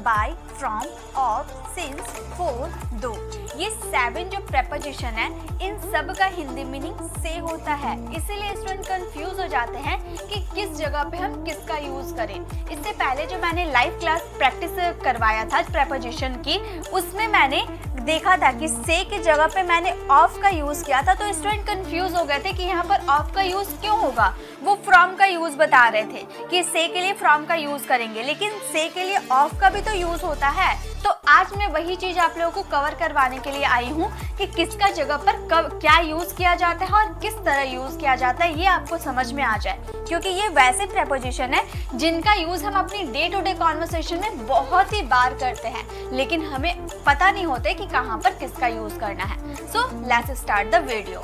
Bye, from, of, since, for, दो। ये 7 जो प्रेपोजिशन है इन सब का हिंदी मीनिंग से होता है, इसीलिए स्टूडेंट कंफ्यूज हो जाते हैं कि किस जगह पे हम किसका यूज करें। इससे पहले जो मैंने लाइव क्लास प्रैक्टिस करवाया था प्रेपोजिशन की, उसमें मैंने देखा था कि से की जगह पे मैंने ऑफ का यूज किया था, तो स्टूडेंट कंफ्यूज हो गए थे कि यहाँ पर ऑफ का यूज क्यों होगा। वो फ्रॉम का यूज बता रहे थे कि से के लिए फ्रॉम का यूज करेंगे, लेकिन से के लिए ऑफ का भी तो यूज होता है। तो आज मैं वही चीज आप लोगों को कवर करवाने के लिए आई हूँ कि किसका जगह पर कब क्या यूज किया जाता है और किस तरह यूज किया जाता है, ये आपको समझ में आ जाए, क्योंकि ये वैसे प्रेपोजिशन है जिनका यूज हम अपनी डे टू डे कॉन्वर्सेशन में बहुत ही बार करते हैं, लेकिन हमें पता नहीं होता कि कहाँ पर किसका यूज करना है। So let's start the video.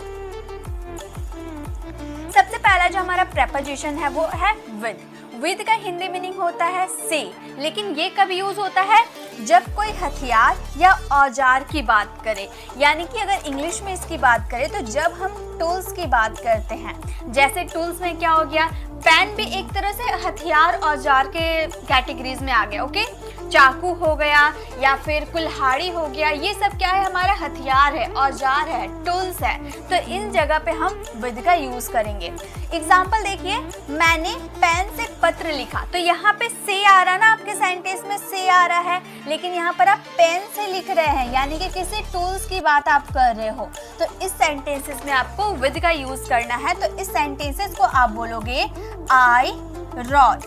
सबसे पहला जो हमारा प्रेपोजिशन है वो है विद। विद का हिंदी मीनिंग होता है से, लेकिन ये कब यूज होता है, जब कोई हथियार या औजार की बात करे। यानी कि अगर इंग्लिश में इसकी बात करें तो जब हम टूल्स की बात करते हैं, जैसे टूल्स में क्या हो गया, पेन भी एक तरह से हथियार औजार के कैटेगरीज में आ गया। ओके, चाकू हो गया या फिर कुल्हाड़ी हो गया, ये सब क्या है, हमारा हथियार है, औजार है, टूल्स है। तो इन जगह पे हम विद का यूज करेंगे। एग्जाम्पल देखिए, मैंने पेन से पत्र लिखा, तो यहाँ पे से आ रहा ना, आपके सेंटेंस में से आ रहा है, लेकिन यहाँ पर आप पेन से लिख रहे हैं, यानी कि किसी टूल्स की बात आप कर रहे हो। तो इस सेंटेंसेस में आपको विद का यूज करना है। तो इस सेंटेंसेस को आप बोलोगे I wrote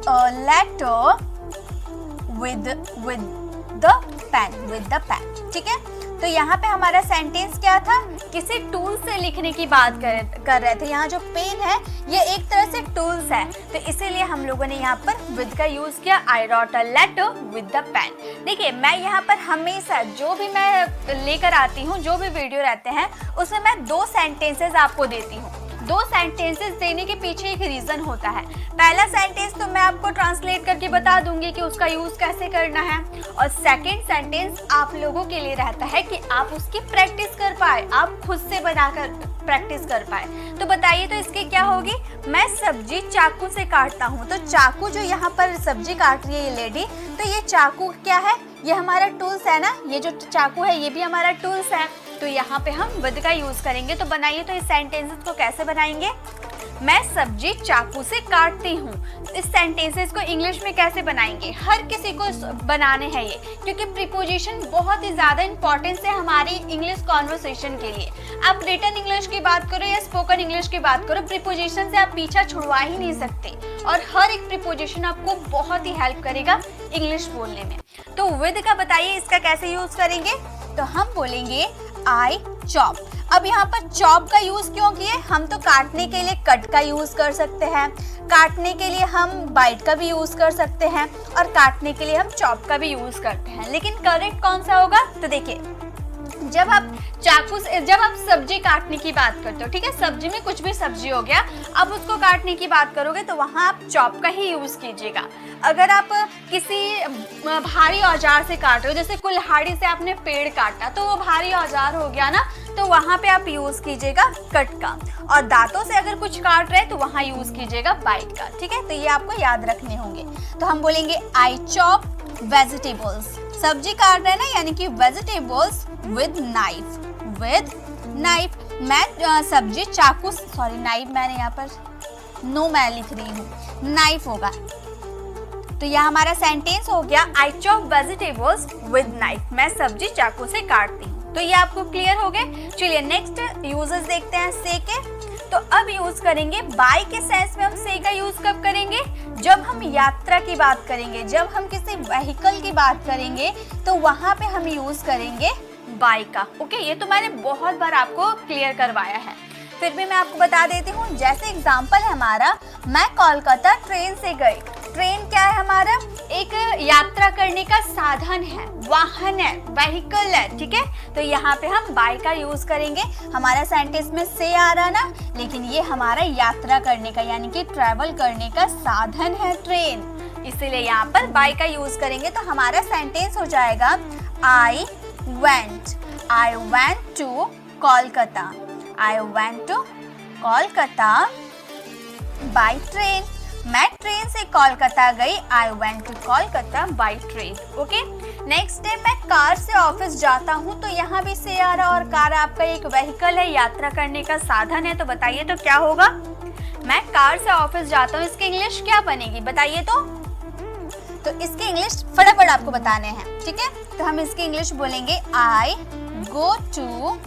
a letter with the pen। ठीक है, तो यहाँ पे हमारा सेंटेंस क्या था, किसी टूल से लिखने की बात कर रहे थे। यहाँ जो पेन है ये एक तरह से टूल्स है, तो इसीलिए हम लोगों ने यहाँ पर विद का यूज किया। I wrote a letter with the pen। देखिए, मैं यहाँ पर हमेशा जो भी मैं लेकर आती हूँ, जो भी वीडियो रहते हैं, उसमें मैं 2 सेंटेंसेस आपको देती हूँ। 2 सेंटेंसेस देने के पीछे एक रीजन होता है। पहला सेंटेंस तो मैं आपको ट्रांसलेट करके बता दूंगी कि उसका यूज कैसे करना है, और सेकंड सेंटेंस आप लोगों के लिए रहता है कि आप उसकी प्रैक्टिस कर पाए, आप खुद से बनाकर प्रैक्टिस कर पाए। तो बताइए, तो इसकी क्या होगी, मैं सब्जी चाकू से काटता हूँ। तो चाकू जो यहाँ पर सब्जी काट रही है ये लेडी, तो ये चाकू क्या है, ये हमारा टूल्स है ना, ये जो चाकू है ये भी हमारा टूल्स है। तो यहाँ पे हम विद का यूज करेंगे। तो बनाइए, तो इस सेंटेंसेस को कैसे बनाएंगे, मैं सब्जी चाकू से काटती हूँ। इस सेंटेंसेस को इंग्लिश में कैसे बनाएंगे, हर किसी को बनाने हैं ये, क्योंकि प्रीपोजिशन बहुत ही ज्यादा इंपॉर्टेंस है हमारी इंग्लिश कॉन्वर्सेशन के लिए। आप रिटन इंग्लिश की बात करो या स्पोकन इंग्लिश की बात करो, प्रीपोजिशन से आप पीछा छुड़वा ही नहीं सकते, और हर एक प्रीपोजिशन आपको बहुत ही हेल्प करेगा इंग्लिश बोलने में। तो विद का बताइए, इसका कैसे यूज करेंगे, तो हम बोलेंगे I chop। अब यहाँ पर चॉप का यूज क्यों किए, हम तो काटने के लिए कट का यूज कर सकते हैं, काटने के लिए हम बाइट का भी यूज कर सकते हैं, और काटने के लिए हम चॉप का भी यूज करते हैं। लेकिन करेक्ट कौन सा होगा, तो देखिए, जब आप चाकू से, जब आप सब्जी काटने की बात करते हो, ठीक है, सब्जी में कुछ भी सब्जी हो गया, अब उसको काटने की बात करोगे तो वहां आप चॉप का ही यूज कीजिएगा। अगर आप किसी भारी औजार से काट रहे हो, जैसे कुल्हाड़ी से आपने पेड़ काटा, तो वो भारी औजार हो गया ना, तो वहां पे आप यूज कीजिएगा कट का। और दांतों से अगर कुछ काट रहे हैं तो वहां यूज कीजिएगा बाइट का। ठीक है, तो ये आपको याद रखने होंगे। तो हम बोलेंगे I chop vegetables, सब्जी काट रहे हैं ना, यानी कि vegetables with knife. With knife, मैं सब्जी चाकू, सॉरी नाइफ मैंने यहाँ पर नो मैं लिख रही हूँ, नाइफ होगा। तो यह हमारा सेंटेंस हो गया I chop vegetables with knife, मैं सब्जी चाकू से काटती हूँ। तो ये आपको क्लियर हो गए। चलिए नेक्स्ट यूजेस देखते हैं से के। तो अब यूज करेंगे बाय के सेंस में। हम से का यूज कब करेंगे, जब हम यात्रा की बात करेंगे, जब हम किसी व्हीकल की बात करेंगे, तो वहां पे हम यूज करेंगे बाय का। ओके, ये तो मैंने बहुत बार आपको क्लियर करवाया है, फिर भी मैं आपको बता देती हूँ। जैसे एग्जाम्पल है हमारा, मैं कोलकाता ट्रेन से गई। ट्रेन क्या है हमारा, एक यात्रा करने का साधन है, वाहन है, व्हीकल है। ठीक है, तो यहाँ पे हम बाय का यूज करेंगे। हमारा सेंटेंस में से आ रहा ना, लेकिन ये हमारा यात्रा करने का यानी कि ट्रैवल करने का साधन है ट्रेन, इसीलिए यहाँ पर बाय का यूज करेंगे। तो हमारा सेंटेंस हो जाएगा I went to Kolkata by train। मैं ट्रेन से कोलकाता गई, I went to Kolkata by train. Okay, next है मैं कार से ऑफिस जाता हूँ, तो यहाँ भी से आ रहा, और कार आपका एक व्हीकल है, यात्रा करने का साधन है, तो बताइए तो क्या होगा। मैं कार से ऑफिस जाता हूँ, इसकी इंग्लिश क्या बनेगी बताइए तो इसकी इंग्लिश फटाफट आपको बताने हैं, ठीक है। तो हम इसकी इंग्लिश बोलेंगे I go to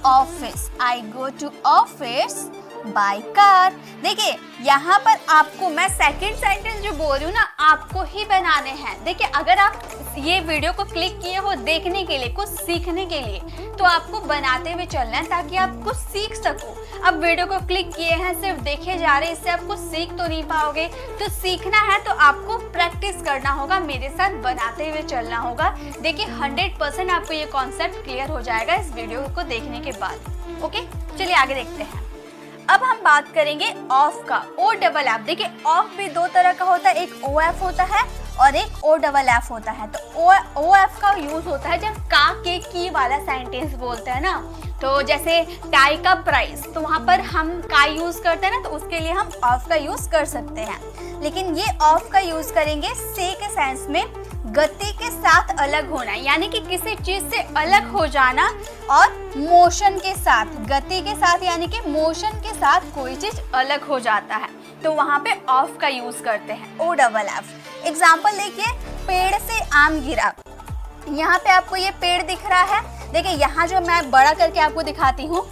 office, I go to office by car. देखिए यहाँ पर आपको मैं सेकंड सेंटेंस जो बोल रही हूँ ना, आपको ही बनाने हैं। देखिए अगर आप ये वीडियो को क्लिक किए हो देखने के लिए, कुछ सीखने के लिए, तो आपको बनाते हुए चलना है ताकि आप कुछ सीख सको। अब वीडियो को क्लिक किए हैं, सिर्फ देखे जा रहे हैं, इससे आप कुछ सीख तो नहीं पाओगे। तो सीखना है तो आपको प्रैक्टिस करना होगा, मेरे साथ बनाते हुए चलना होगा। देखिए 100% आपको ये कॉन्सेप्ट क्लियर हो जाएगा इस वीडियो को देखने के बाद। ओके, चलिए आगे देखते हैं। अब हम बात करेंगे ऑफ का, ओ डबल एफ। देखिए ऑफ भी दो तरह का होता है, एक ओ एफ होता है और एक ओ डबल एफ होता है। तो ओ एफ का यूज होता है जब का के की वाला सेंटेंस बोलते हैं ना, तो जैसे टाई का प्राइस, तो वहां पर हम का यूज करते हैं ना, तो उसके लिए हम ऑफ का यूज कर सकते हैं। लेकिन ये ऑफ का यूज करेंगे से के सेंस में, गति के साथ अलग होना, यानी कि किसी चीज से अलग हो जाना, और मोशन के साथ, गति के साथ यानी कि मोशन के साथ कोई चीज अलग हो जाता है, तो वहां पे ऑफ का यूज करते हैं, ओ डबल एफ। एग्जाम्पल देखिए, पेड़ से आम गिरा। यहाँ पे आपको ये पेड़ दिख रहा है, देखिए यहाँ जो मैं बड़ा करके आपको दिखाती हूँ,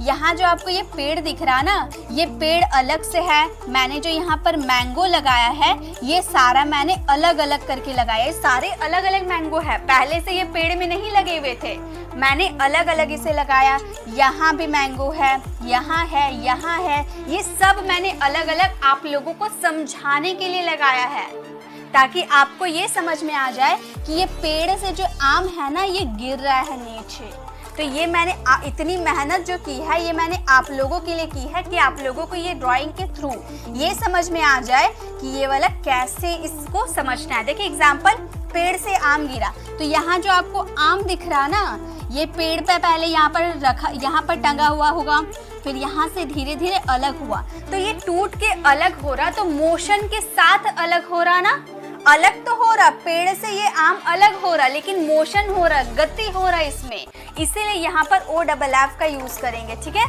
यहाँ जो आपको ये पेड़ दिख रहा है ना, ये पेड़ अलग से है। मैंने जो यहाँ पर मैंगो लगाया है, ये सारा मैंने अलग अलग करके लगाया है, सारे अलग अलग मैंगो है, पहले से ये पेड़ में नहीं लगे हुए थे, मैंने अलग अलग इसे लगाया। यहाँ भी मैंगो है, यहाँ है, यहाँ है, ये सब मैंने अलग अलग आप लोगों को समझाने के लिए लगाया है, ताकि आपको ये समझ में आ जाए कि ये पेड़ से जो आम है ना, ये गिर रहा है नीचे। तो ये मैंने इतनी मेहनत जो की है, ये मैंने आप लोगों के लिए की है कि आप लोगों को ये ड्राइंग के थ्रू ये समझ में आ जाए कि ये वाला कैसे इसको समझना है। देखिए एग्जाम्पल, पेड़ से आम गिरा, तो यहाँ जो आपको आम दिख रहा ना, ये पेड़ पे पहले यहाँ पर रखा, यहाँ पर टंगा हुआ होगा, फिर यहाँ से धीरे धीरे अलग हुआ, तो ये टूट के अलग हो रहा, तो मोशन के साथ अलग हो रहा ना, अलग तो हो रहा, पेड़ से ये आम अलग हो रहा, लेकिन मोशन हो रहा, गति हो रहा इसमें, इसीलिए यहाँ पर ओ डबल एफ का यूज करेंगे, ठीक है।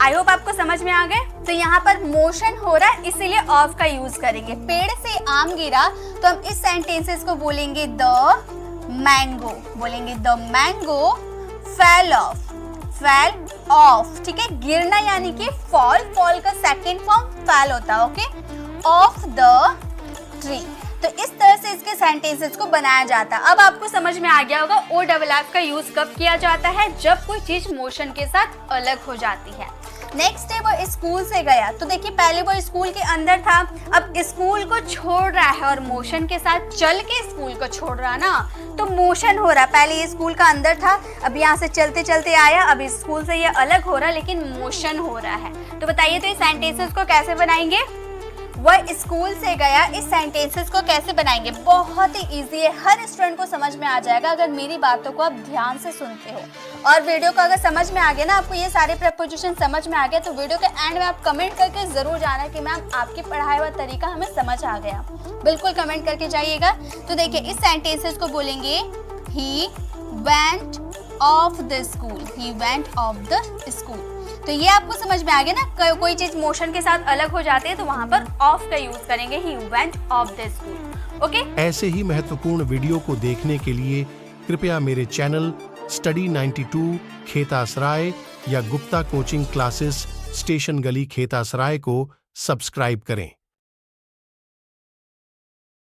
आई होप आपको समझ में आ गए। तो यहाँ पर मोशन हो रहा है, इसीलिए ऑफ का यूज करेंगे। पेड़ से आम गिरा, तो हम इस सेंटेंसेस को बोलेंगे द मैंगो, बोलेंगे the mango fell off, fell off, ठीक है। गिरना यानी कि फॉल, फॉल का सेकेंड फॉर्म फेल होता है, ओके, ऑफ द ट्री। तो इस तरह से इसके सेंटेंसेस को बनाया जाता है। अब आपको समझ में आ गया होगा ओ डबल एफ का यूज कब किया जाता है, जब कोई चीज मोशन के साथ अलग हो जाती है। नेक्स्ट है वो स्कूल से गया, तो देखिए पहले वो स्कूल के अंदर था, अब स्कूल को छोड़ रहा है, और मोशन के साथ चल के स्कूल को छोड़ रहा ना, तो मोशन हो रहा। पहले ये स्कूल का अंदर था, अब यहाँ से चलते चलते आया, अब स्कूल से ये अलग हो रहा, लेकिन मोशन हो रहा है। तो बताइए तो इस सेंटेंसेस को कैसे बनाएंगे। वह स्कूल से गया, इस सेंटेंसेस को कैसे बनाएंगे, बहुत ही इजी है, हर स्टूडेंट को समझ में आ जाएगा अगर मेरी बातों को आप ध्यान से सुनते हो। और वीडियो को अगर समझ में आ गया ना, आपको ये सारे प्रपोजिशन समझ में आ गया, तो वीडियो के एंड में आप कमेंट करके जरूर जाना कि मैम आपकी पढ़ाया हुआ तरीका हमें समझ आ गया, बिल्कुल कमेंट करके जाइएगा। तो देखिए इस सेंटेंसेस को बोलेंगे he went of the school, he went of the school. तो ये आपको समझ में आ गया ना, कोई चीज मोशन के साथ अलग हो जाती है तो वहां पर ऑफ का यूज करेंगे, he went of the school. Okay, ऐसे ही महत्वपूर्ण वीडियो को देखने के लिए कृपया मेरे चैनल स्टडी 92 खेतासराय या गुप्ता कोचिंग क्लासेस स्टेशन गली खेतासराय को सब्सक्राइब करें।